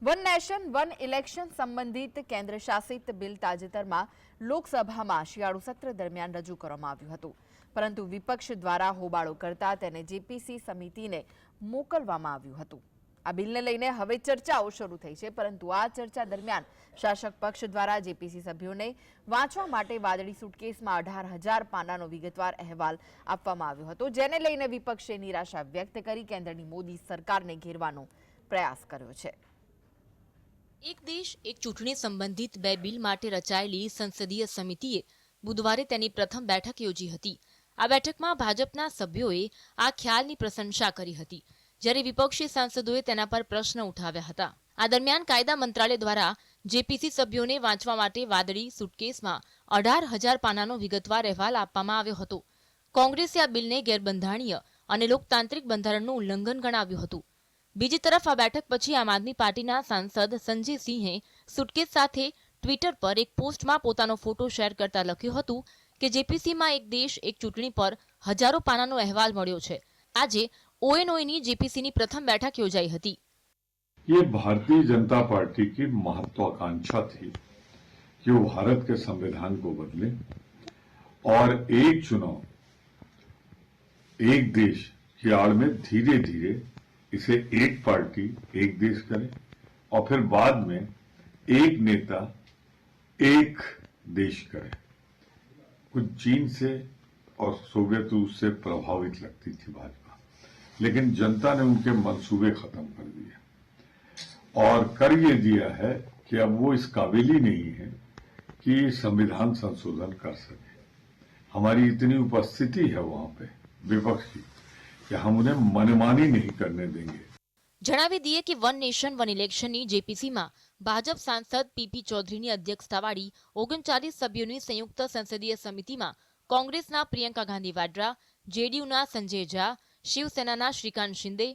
One nation one election સંબંધિત કેન્દ્ર શાસિત બિલ તાજેતરમાં લોકસભામાં શિયાળુ સત્ર દરમિયાન રજૂ કરવામાં આવ્યું હતું, પરંતુ વિપક્ષ દ્વારા હોબાળો કરતા તેને જેપીસી સમિતિને મોકલવામાં આવ્યું હતું। આ બિલને લઈને હવે ચર્ચાઓ શરૂ થઈ છે, પરંતુ આ ચર્ચા દરમિયાન શાસક પક્ષ દ્વારા જેપીસી સભ્યોને વાંચવા માટે વાદળી સુટકેસમાં 18,000 પાનાનો વિગતવાર અહેવાલ આપવામાં આવ્યો હતો, જેને લઈને વિપક્ષે નિરાશા વ્યક્ત કરી કેન્દ્રની મોદી સરકારને ઘેરવાનો પ્રયાસ કર્યો છે। એક દેશ એક ચૂંટણી સંબંધિત બે બિલ માટે રચાયેલી સંસદીય સમિતિએ બુધવારે તેની પ્રથમ બેઠક યોજી હતી। આ બેઠકમાં ભાજપના સભ્યોએ આ ખ્યાલની પ્રશંસા કરી હતી, જ્યારે વિપક્ષી સાંસદોએ તેના પર પ્રશ્ન ઉઠાવ્યા હતા। આ દરમિયાન કાયદા મંત્રાલય દ્વારા જેપીસી સભ્યોને વાંચવા માટે વાદળી સુટકેસમાં 18,000 પાનાનો વિગતવાર અહેવાલ આપવામાં આવ્યો હતો। કોંગ્રેસે આ બિલને ગેરબંધારણીય અને લોકતાંત્રિક બંધારણનું ઉલ્લંઘન ગણાવ્યું હતું। બીજી તરફ આ બેઠક પછી આમ આદમી પાર્ટીના સાંસદ સંજય સિંહે સુટકેસ સાથે ટ્વિટર પર એક પોસ્ટમાં પોતાનો ફોટો શેર કરતા લખ્યું હતું કે જેપીસીમાં એક દેશ એક ચૂંટણી પર હજારો પાનાનો અહેવાલ મળ્યો છે। આજે ઓએનઓની જેપીસીની પ્રથમ બેઠક યોજાઈ હતી। ये भारतीय जनता पार्टी की महत्वाकांक्षा थी कि वो भारत के संविधान को बदले और एक चुनाव एक देश की आड़ में धीरे धीरे इसे एक पार्टी एक देश करे और फिर बाद में एक नेता एक देश करे। कुछ चीन से और सोवियत रूस से प्रभावित लगती थी भाजपा, लेकिन जनता ने उनके मंसूबे खत्म कर दिए और कर ये दिया है कि अब वो इस काबिल ही नहीं है कि संविधान संशोधन कर सके। हमारी इतनी उपस्थिति है वहां पे विपक्ष की कि हम उन्हें मनमानी नहीं करने देंगे। જણાવી દઈએ કે વન નેશન વન ઇલેક્શનની જેપીસીમાં ભાજપ સાંસદ પીપી ચૌધરીની અધ્યક્ષતાવાળી 39 સભ્યોની સંયુક્ત સંસદીય સમિતિમાં કોંગ્રેસના પ્રિયંકા ગાંધી વાડ્રા, જેડીયુના સંજય ઝા, શિવસેનાના શ્રીકાંત શિંદે,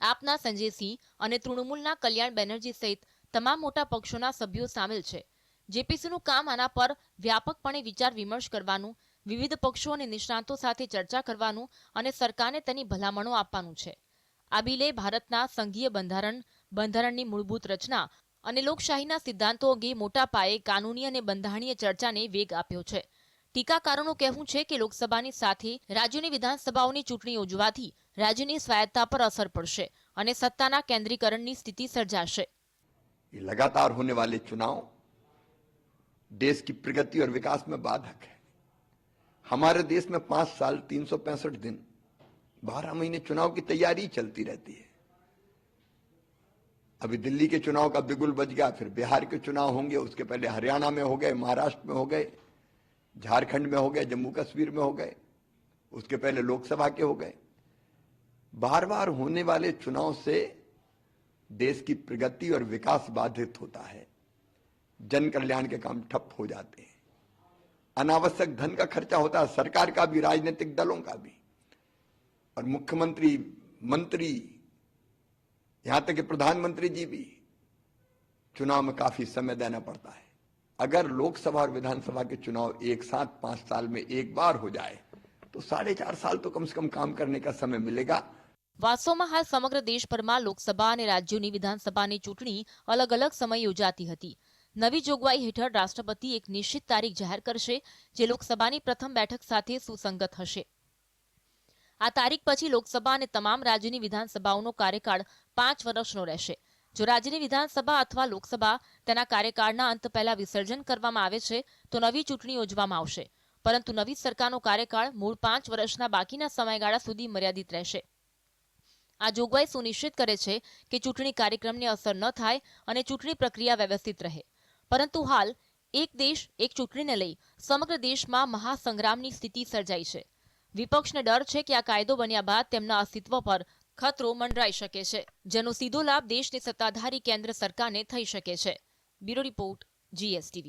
આપના સંજય સિંહ અને તૃણમૂલના કલ્યાણ બેનર્જી સહિત તમામ મોટા પક્ષોના સભ્યો સામેલ છે। જેપીસીનું કામ આના પર વ્યાપકપણે વિચાર વિમર્શ કરવાનું, વિવિધ પક્ષો અને નિષ્ણાતો સાથે ચર્ચા કરવાનું અને સરકારને તેની ભલામણો આપવાનું છે। આ બિલે ભારતના સંઘીય બંધારણની મૂળભૂત રચના અને લોકશાહીના સિદ્ધાંતો અંગે મોટા પાયે કાનૂની અને બંધારણીય ચર્ચાને વેગ આપ્યો છે। ટીકાકારોનું કહેવું છે કે લોકસભાની સાથે રાજ્યોની વિધાનસભાઓની ચૂંટણી યોજવાથી રાજ્યની સ્વાયત્તા પર અસર પડશે અને સત્તાના કેન્દ્રીકરણની સ્થિતિ સર્જાશે। लगातार होने वाले चुनाव देश की प्रगति और विकास में बाधक है। हमारे देश में 5 साल 365 दिन 12 महीने चुनाव की तैयारी चलती रहती है। अभी दिल्ली के चुनाव का बिगुल बज गया, फिर बिहार के चुनाव होंगे, उसके पहले हरियाणा में हो गए, महाराष्ट्र में हो गए, झारखंड में हो गए, जम्मू कश्मीर में हो गए, उसके पहले लोकसभा के हो गए। बार बार होने वाले चुनाव से देश की प्रगति और विकास बाधित होता है। जन कल्याण के काम ठप हो जाते हैं, अनावश्यक धन का खर्चा होता है, सरकार का भी, राजनीतिक दलों का भी, और मुख्यमंत्री, मंत्री, यहां तक कि प्रधानमंत्री जी भी चुनाव में काफी समय देना पड़ता है। अगर लोकसभा और विधानसभा के चुनाव एक साथ 5 साल में एक बार हो जाए तो 4.5 साल तो कम से कम काम करने का समय मिलेगा। વાસ્તવમાં હાલ સમગ્ર દેશભરમાં લોકસભા અને રાજ્યોની વિધાનસભાની ચૂંટણી અલગ અલગ સમય યોજાતી હતી। નવી જોગવાઈ હેઠળ રાષ્ટ્રપતિ એક નિશ્ચિત તારીખ જાહેર કરશે, જે લોકસભાની પ્રથમ બેઠક સાથે સુસંગત હશે। આ તારીખ પછી લોકસભા અને તમામ રાજ્યની વિધાનસભાઓનો કાર્યકાળ 5 વર્ષનો રહેશે। જો રાજ્યની વિધાનસભા અથવા લોકસભા તેના કાર્યકાળના અંત પહેલા વિસર્જન કરવામાં આવે છે તો નવી ચૂંટણી યોજવામાં આવશે, પરંતુ નવી સરકારનો કાર્યકાળ મૂળ 5 વર્ષના બાકીના સમયગાળા સુધી મર્યાદિત રહેશે। આ જોગવાઈ સુનિશ્ચિત કરે છે કે ચૂંટણી કાર્યક્રમને અસર ન થાય અને ચૂંટણી પ્રક્રિયા વ્યવસ્થિત રહે, પરંતુ હાલ એક દેશ એક ચૂંટણીને લઈ સમગ્ર દેશમાં મહાસંગ્રામની સ્થિતિ સર્જાઈ છે। વિપક્ષને ડર છે કે આ કાયદો બન્યા બાદ તેમના અસ્તિત્વ પર ખતરો મંડરાઈ શકે છે, જેનો સીધો લાભ દેશની સત્તાધારી કેન્દ્ર સરકારને થઈ શકે છે। Bureau report, GSTV।